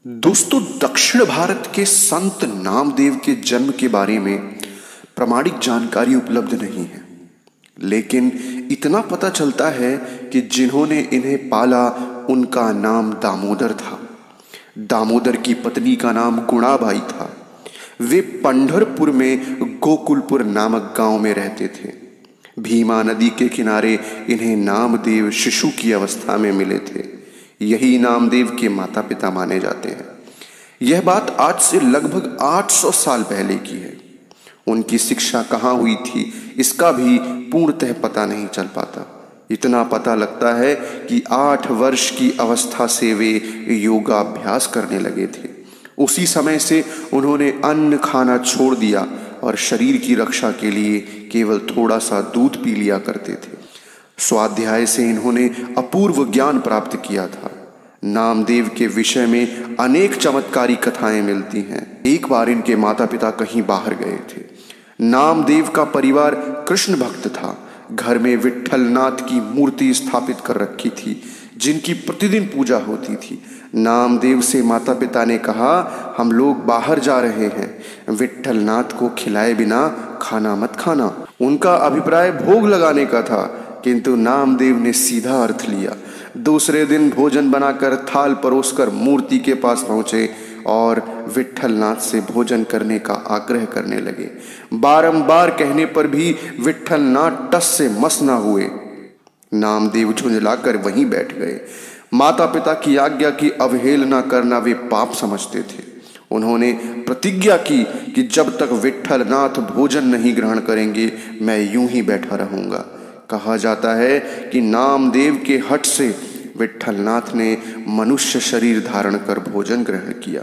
दोस्तों, दक्षिण भारत के संत नामदेव के जन्म के बारे में प्रामाणिक जानकारी उपलब्ध नहीं है, लेकिन इतना पता चलता है कि जिन्होंने इन्हें पाला उनका नाम दामोदर था। दामोदर की पत्नी का नाम गुणाबाई था। वे पंढरपुर में गोकुलपुर नामक गांव में रहते थे। भीमा नदी के किनारे इन्हें नामदेव शिशु की अवस्था में मिले थे। यही नामदेव के माता पिता माने जाते हैं। यह बात आज से लगभग 800 साल पहले की है। उनकी शिक्षा कहाँ हुई थी इसका भी पूर्णतः पता नहीं चल पाता। इतना पता लगता है कि 8 वर्ष की अवस्था से वे योगाभ्यास करने लगे थे। उसी समय से उन्होंने अन्न खाना छोड़ दिया और शरीर की रक्षा के लिए केवल थोड़ा सा दूध पी लिया करते थे। स्वाध्याय से इन्होंने अपूर्व ज्ञान प्राप्त किया था। नामदेव के विषय में अनेक चमत्कारी कथाएं मिलती हैं। एक बार इनके माता पिता कहीं बाहर गए थे। नामदेव का परिवार कृष्ण भक्त था। घर में विट्ठलनाथ की मूर्ति स्थापित कर रखी थी, जिनकी प्रतिदिन पूजा होती थी। नामदेव से माता पिता ने कहा, हम लोग बाहर जा रहे हैं, विट्ठलनाथ को खिलाए बिना खाना मत खाना। उनका अभिप्राय भोग लगाने का था, किंतु नामदेव ने सीधा अर्थ लिया। दूसरे दिन भोजन बनाकर थाल परोसकर मूर्ति के पास पहुंचे और विट्ठलनाथ से भोजन करने का आग्रह करने लगे। बारंबार कहने पर भी विट्ठलनाथ टस से मस न हुए। नामदेव झुंझलाकर वहीं बैठ गए। माता पिता की आज्ञा की अवहेलना करना वे पाप समझते थे। उन्होंने प्रतिज्ञा की कि जब तक विट्ठलनाथ भोजन नहीं ग्रहण करेंगे मैं यूं ही बैठा रहूंगा। कहा जाता है कि नामदेव के हठ से विट्ठलनाथ ने मनुष्य शरीर धारण कर भोजन ग्रहण किया।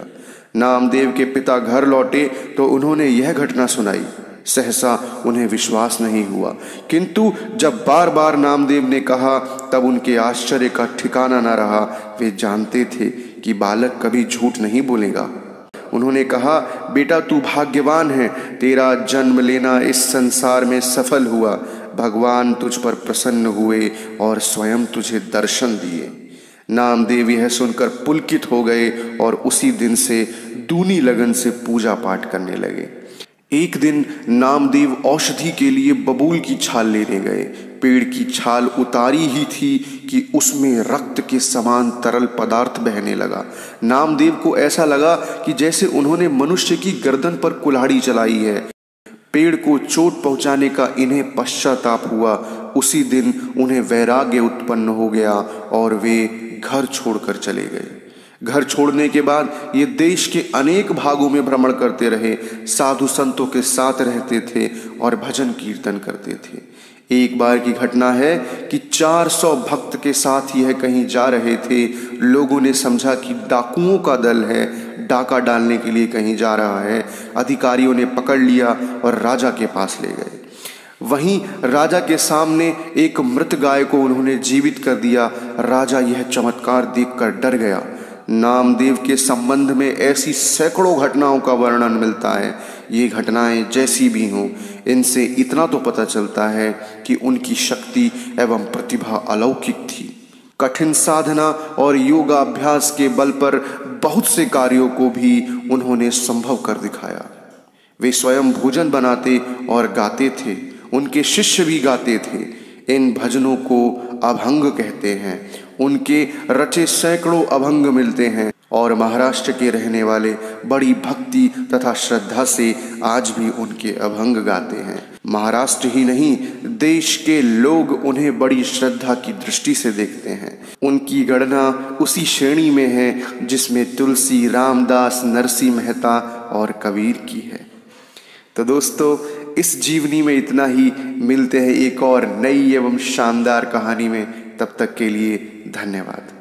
नामदेव के पिता घर लौटे तो उन्होंने यह घटना सुनाई। सहसा उन्हें विश्वास नहीं हुआ, किंतु जब बार बार नामदेव ने कहा तब उनके आश्चर्य का ठिकाना न रहा। वे जानते थे कि बालक कभी झूठ नहीं बोलेगा। उन्होंने कहा, बेटा तू भाग्यवान है, तेरा जन्म लेना इस संसार में सफल हुआ। भगवान तुझ पर प्रसन्न हुए और स्वयं तुझे दर्शन दिए। नामदेव यह सुनकर पुलकित हो गए और उसी दिन से दूनी लगन से पूजा पाठ करने लगे। एक दिन नामदेव औषधि के लिए बबूल की छाल लेने गए। पेड़ की छाल उतारी ही थी कि उसमें रक्त के समान तरल पदार्थ बहने लगा। नामदेव को ऐसा लगा कि जैसे उन्होंने मनुष्य की गर्दन पर कुल्हाड़ी चलाई है। पेड़ को चोट पहुंचाने का इन्हें पश्चाताप हुआ। उसी दिन उन्हें वैराग्य उत्पन्न हो गया और वे घर छोड़कर चले गए। घर छोड़ने के बाद ये देश के अनेक भागों में भ्रमण करते रहे, साधु संतों के साथ रहते थे और भजन कीर्तन करते थे। एक बार की घटना है कि 400 भक्त के साथ यह कहीं जा रहे थे। लोगों ने समझा कि डाकुओं का दल है, डाका डालने के लिए कहीं जा रहा है। अधिकारियों ने पकड़ लिया और राजा के पास ले गए। वहीं राजा के सामने एक मृत गाय को उन्होंने जीवित कर दिया। राजा यह चमत्कार देखकर डर गया। नामदेव के संबंध में ऐसी सैकड़ों घटनाओं का वर्णन मिलता है। ये घटनाएं जैसी भी हों, इनसे इतना तो पता चलता है कि उनकी शक्ति एवं प्रतिभा अलौकिक थी। कठिन साधना और योगाभ्यास के बल पर बहुत से कार्यों को भी उन्होंने संभव कर दिखाया। वे स्वयं भोजन बनाते और गाते थे। उनके शिष्य भी गाते थे। इन भजनों को अभंग कहते हैं। उनके रचे सैकड़ों अभंग मिलते हैं और महाराष्ट्र के रहने वाले बड़ी भक्ति तथा श्रद्धा से आज भी उनके अभंग गाते हैं। महाराष्ट्र ही नहीं, देश के लोग उन्हें बड़ी श्रद्धा की दृष्टि से देखते हैं। उनकी गणना उसी श्रेणी में है जिसमें तुलसी, रामदास, नरसिंह मेहता और कबीर की है। तो दोस्तों, इस जीवनी में इतना ही। मिलते हैं एक और नई एवं शानदार कहानी में। तब तक के लिए धन्यवाद।